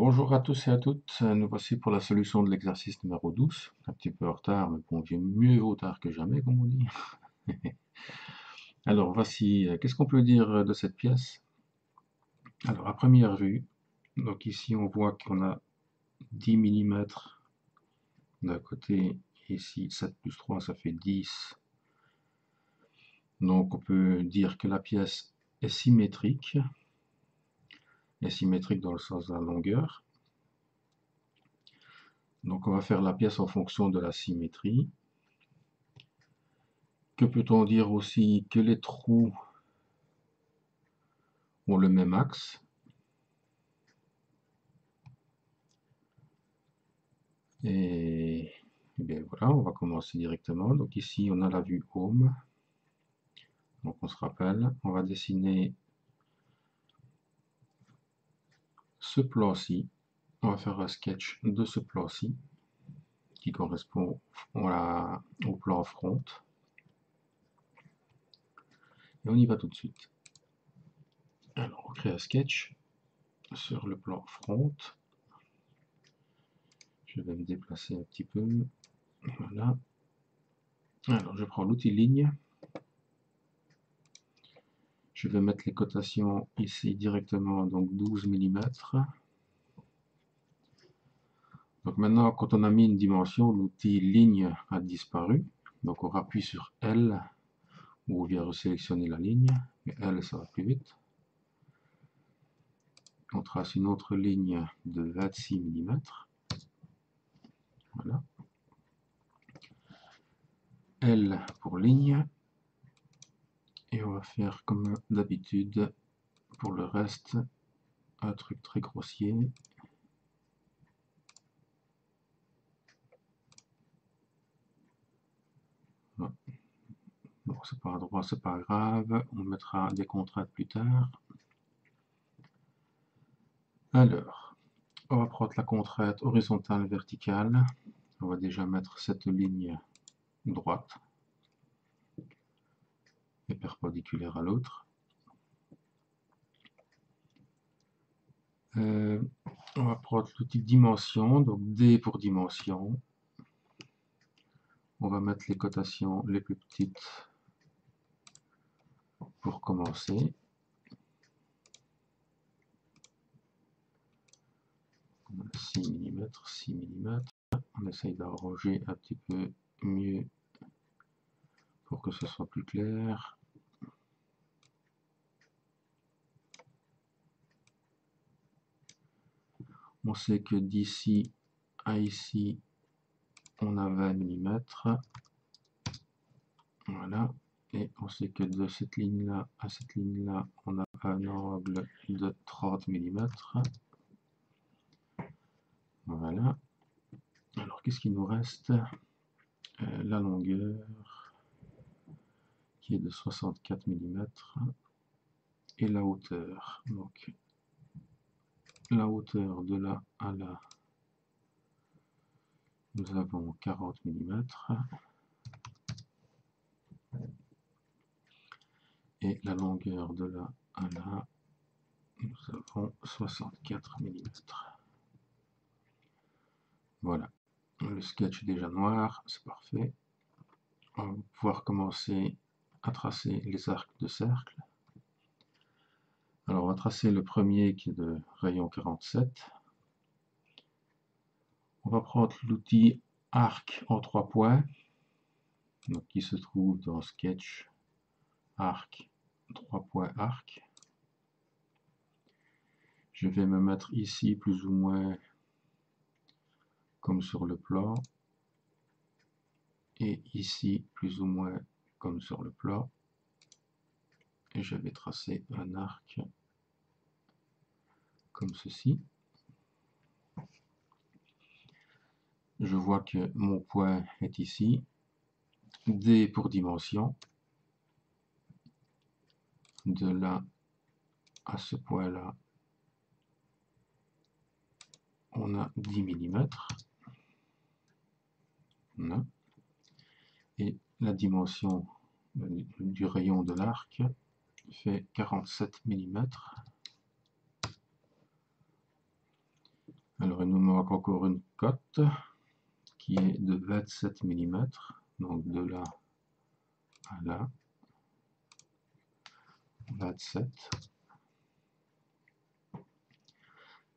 Bonjour à tous et à toutes, nous voici pour la solution de l'exercice numéro 12, un petit peu en retard, mais bon, mieux vaut tard que jamais, comme on dit. Alors voici, qu'est-ce qu'on peut dire de cette pièce? Alors à première vue, donc ici on voit qu'on a 10 mm d'un côté, ici 7 plus 3 ça fait 10. Donc on peut dire que la pièce est symétrique dans le sens de la longueur. Donc on va faire la pièce en fonction de la symétrie. Que peut-on dire aussi? Que les trous ont le même axe. Et bien voilà, on va commencer directement. Donc ici, on a la vue home. Donc on se rappelle, on va dessiner ce plan-ci. On va faire un sketch de ce plan-ci qui correspond au plan front. Et on y va tout de suite. Alors, on crée un sketch sur le plan front. Je vais me déplacer un petit peu. Voilà. Alors, je prends l'outil ligne. Je vais mettre les cotations ici directement, donc 12 mm. Donc maintenant, quand on a mis une dimension, l'outil ligne a disparu. Donc on appuie sur L, ou on vient resélectionner la ligne. Mais L, ça va plus vite. On trace une autre ligne de 26 mm. Voilà. L pour ligne. Et on va faire comme d'habitude pour le reste, un truc très grossier. Bon, c'est pas droit, c'est pas grave. On mettra des contraintes plus tard. Alors, on va prendre la contrainte horizontale verticale. On va déjà mettre cette ligne droite et perpendiculaire à l'autre. On va prendre l'outil dimension, donc D pour dimension. On va mettre les cotations les plus petites pour commencer. 6 mm, 6 mm. On essaye d'arranger un petit peu mieux pour que ce soit plus clair. On sait que d'ici à ici, on a 20 mm. Voilà. Et on sait que de cette ligne-là à cette ligne-là, on a un angle de 30 mm. Voilà. Alors, qu'est-ce qu'il nous reste? La longueur qui est de 64 mm et la hauteur. Donc, la hauteur de là à là, nous avons 40 mm. Et la longueur de là à là, nous avons 64 mm. Voilà. Le sketch est déjà noir, c'est parfait. On va pouvoir commencer à tracer les arcs de cercle. Alors on va tracer le premier qui est de rayon 47. On va prendre l'outil arc en 3 points, donc qui se trouve dans sketch, arc, 3 points arc. Je vais me mettre ici plus ou moins comme sur le plan, et ici plus ou moins comme sur le plan. Et je vais tracer un arc comme ceci. Je vois que mon point est ici. D pour dimension. De là à ce point-là, on a 10 mm. Voilà. Et la dimension du rayon de l'arc fait 47 mm. Alors il nous manque encore une cote qui est de 27 mm, donc de là à là, 27.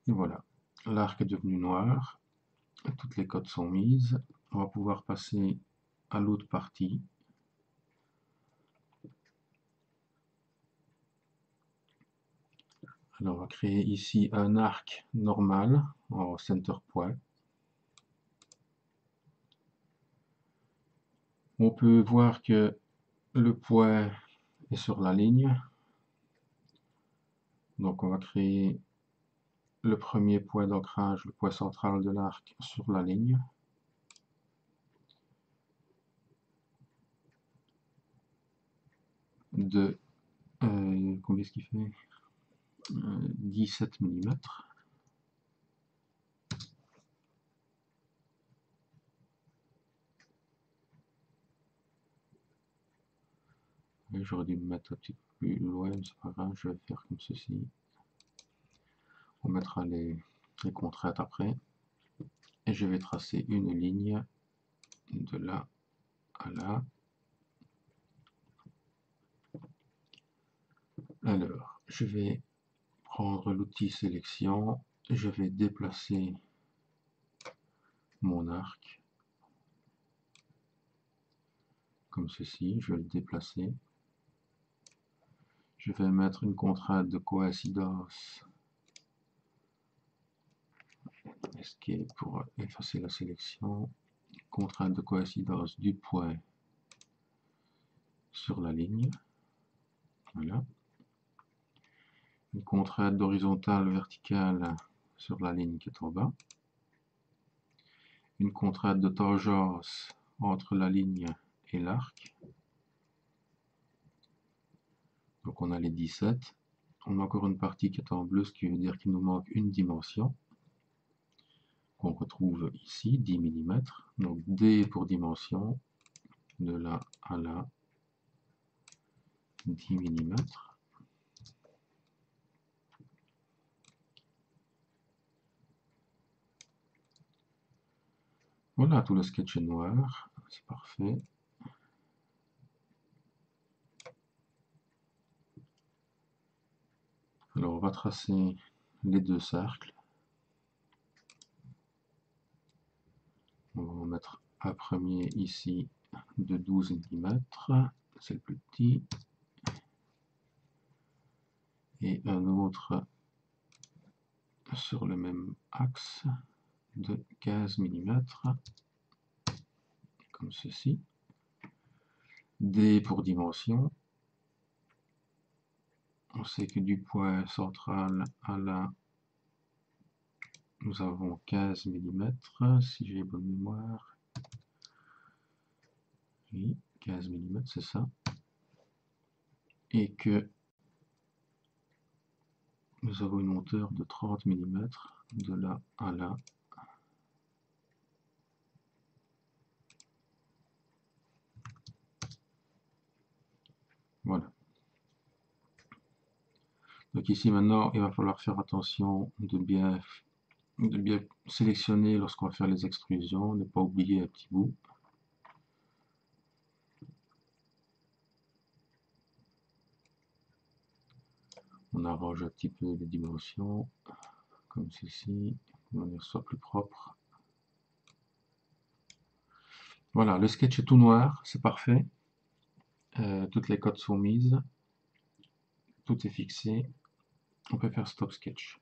Et voilà, l'arc est devenu noir, toutes les cotes sont mises. On va pouvoir passer à l'autre partie. Alors on va créer ici un arc normal en center point. On peut voir que le point est sur la ligne. Donc on va créer le premier point d'ancrage, le point central de l'arc sur la ligne. De combien est-ce qu'il fait 17 mm. J'aurais dû me mettre un petit peu plus loin, mais c'est pas grave, je vais faire comme ceci. On mettra les contraintes après. Et je vais tracer une ligne de là à là. Alors, je vais prendre l'outil sélection, je vais déplacer mon arc comme ceci, je vais le déplacer. Je vais mettre une contrainte de coïncidence, escape pour effacer la sélection, contrainte de coïncidence du point sur la ligne, voilà. Une contrainte d'horizontale verticale sur la ligne qui est en bas. Une contrainte de tangence entre la ligne et l'arc. Donc on a les 17. On a encore une partie qui est en bleu, ce qui veut dire qu'il nous manque une dimension, qu'on retrouve ici, 10 mm. Donc D pour dimension, de là à là, 10 mm. Voilà, tout le sketch est noir, c'est parfait. Alors on va tracer les deux cercles. On va en mettre un premier ici de 12 mm, c'est le plus petit. Et un autre sur le même axe de 15 mm, comme ceci. D pour dimension. On sait que du point central à là, nous avons 15 mm, si j'ai bonne mémoire. Oui, 15 mm, c'est ça. Et que nous avons une hauteur de 30 mm de là à là. Voilà. Donc ici maintenant, il va falloir faire attention de bien sélectionner lorsqu'on va faire les extrusions, ne pas oublier un petit bout. On arrange un petit peu les dimensions, comme ceci, de manière soit plus propre. Voilà, le sketch est tout noir, c'est parfait. Toutes les cotes sont mises, tout est fixé. On peut faire stop sketch.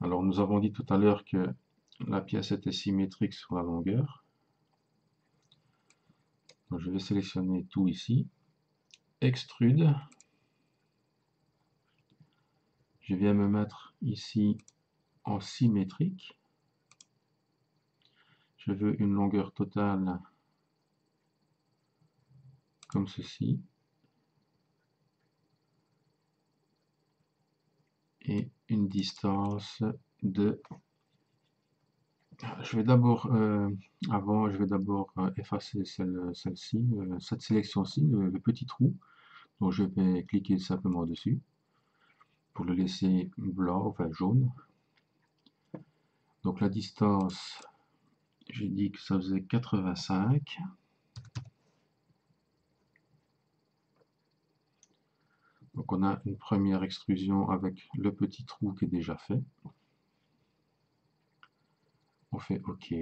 Alors nous avons dit tout à l'heure que la pièce était symétrique sur la longueur. Donc, je vais sélectionner tout ici, extrude. Je viens me mettre ici en symétrique. Je veux une longueur totale comme ceci. Et une distance de... Je vais d'abord, effacer celle-ci, cette sélection-ci, le petit trou. Donc je vais cliquer simplement dessus. pour le laisser blanc, enfin jaune. Donc la distance, j'ai dit que ça faisait 85. Donc on a une première extrusion avec le petit trou qui est déjà fait. On fait OK.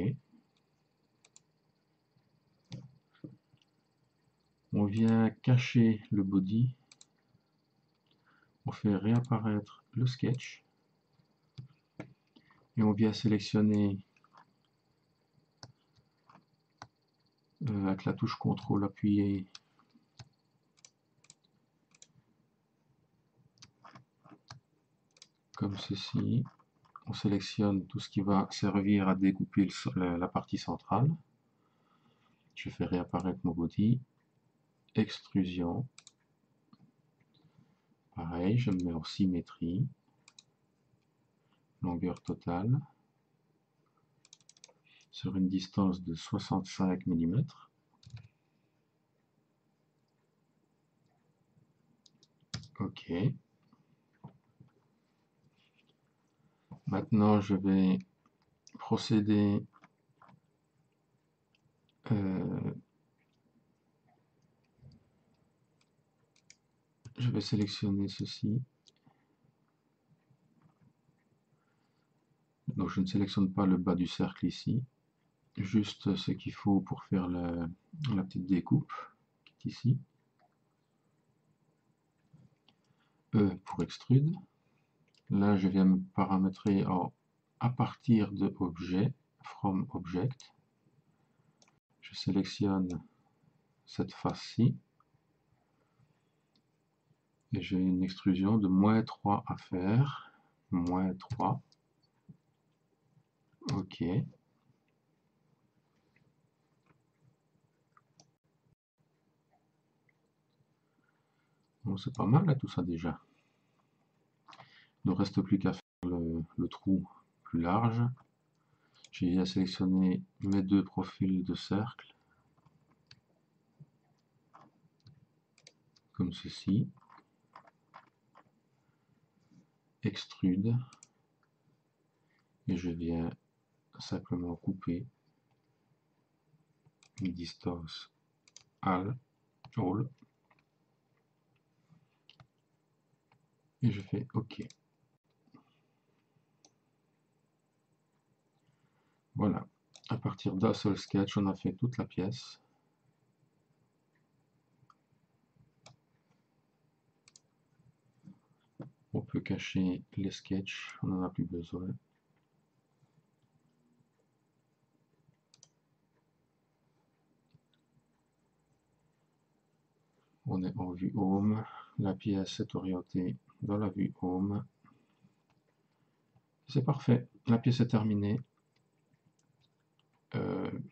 On vient cacher le body. On fait réapparaître le sketch. Et on vient sélectionner avec la touche CTRL appuyée comme ceci. On sélectionne tout ce qui va servir à découper la partie centrale. Je fais réapparaître mon body. Extrusion. Pareil, je me mets en symétrie. Longueur totale. Sur une distance de 65 mm. OK. Maintenant, je vais procéder je vais sélectionner ceci. Donc je ne sélectionne pas le bas du cercle ici, juste ce qu'il faut pour faire la petite découpe qui est ici. E pour extrude. Là je viens me paramétrer à partir de objet, from object. Je sélectionne cette face-ci. Et j'ai une extrusion de -3 à faire. -3. OK. Bon, c'est pas mal là tout ça déjà. Il ne reste plus qu'à faire le trou plus large. J'ai à sélectionner mes deux profils de cercle. Comme ceci. Extrude. Et je viens simplement couper une distance all. Et je fais OK. Voilà. À partir d'un seul sketch, on a fait toute la pièce. On peut cacher les sketchs, on n'en a plus besoin. On est en vue Home. La pièce est orientée dans la vue Home. C'est parfait. La pièce est terminée.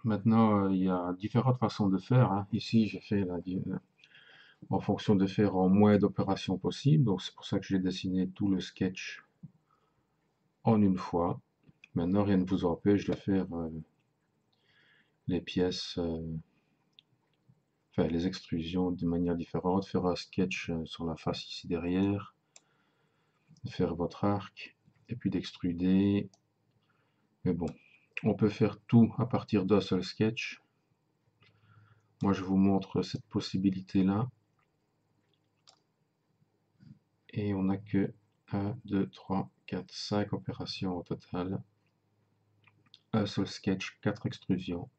Maintenant, il y a différentes façons de faire. Hein. Ici, j'ai fait en fonction de faire en moins d'opérations possibles. Donc, c'est pour ça que j'ai dessiné tout le sketch en une fois. Maintenant, rien ne vous empêche de faire les pièces, enfin les extrusions de manière différente. Faire un sketch sur la face ici derrière. Faire votre arc. Et puis d'extruder. Mais bon, on peut faire tout à partir d'un seul sketch. Moi, je vous montre cette possibilité-là. Et on n'a que 1, 2, 3, 4, 5 opérations au total. Un seul sketch, 4 extrusions.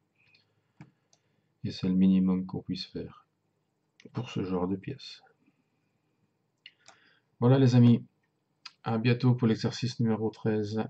Et c'est le minimum qu'on puisse faire pour ce genre de pièces. Voilà les amis, à bientôt pour l'exercice numéro 13.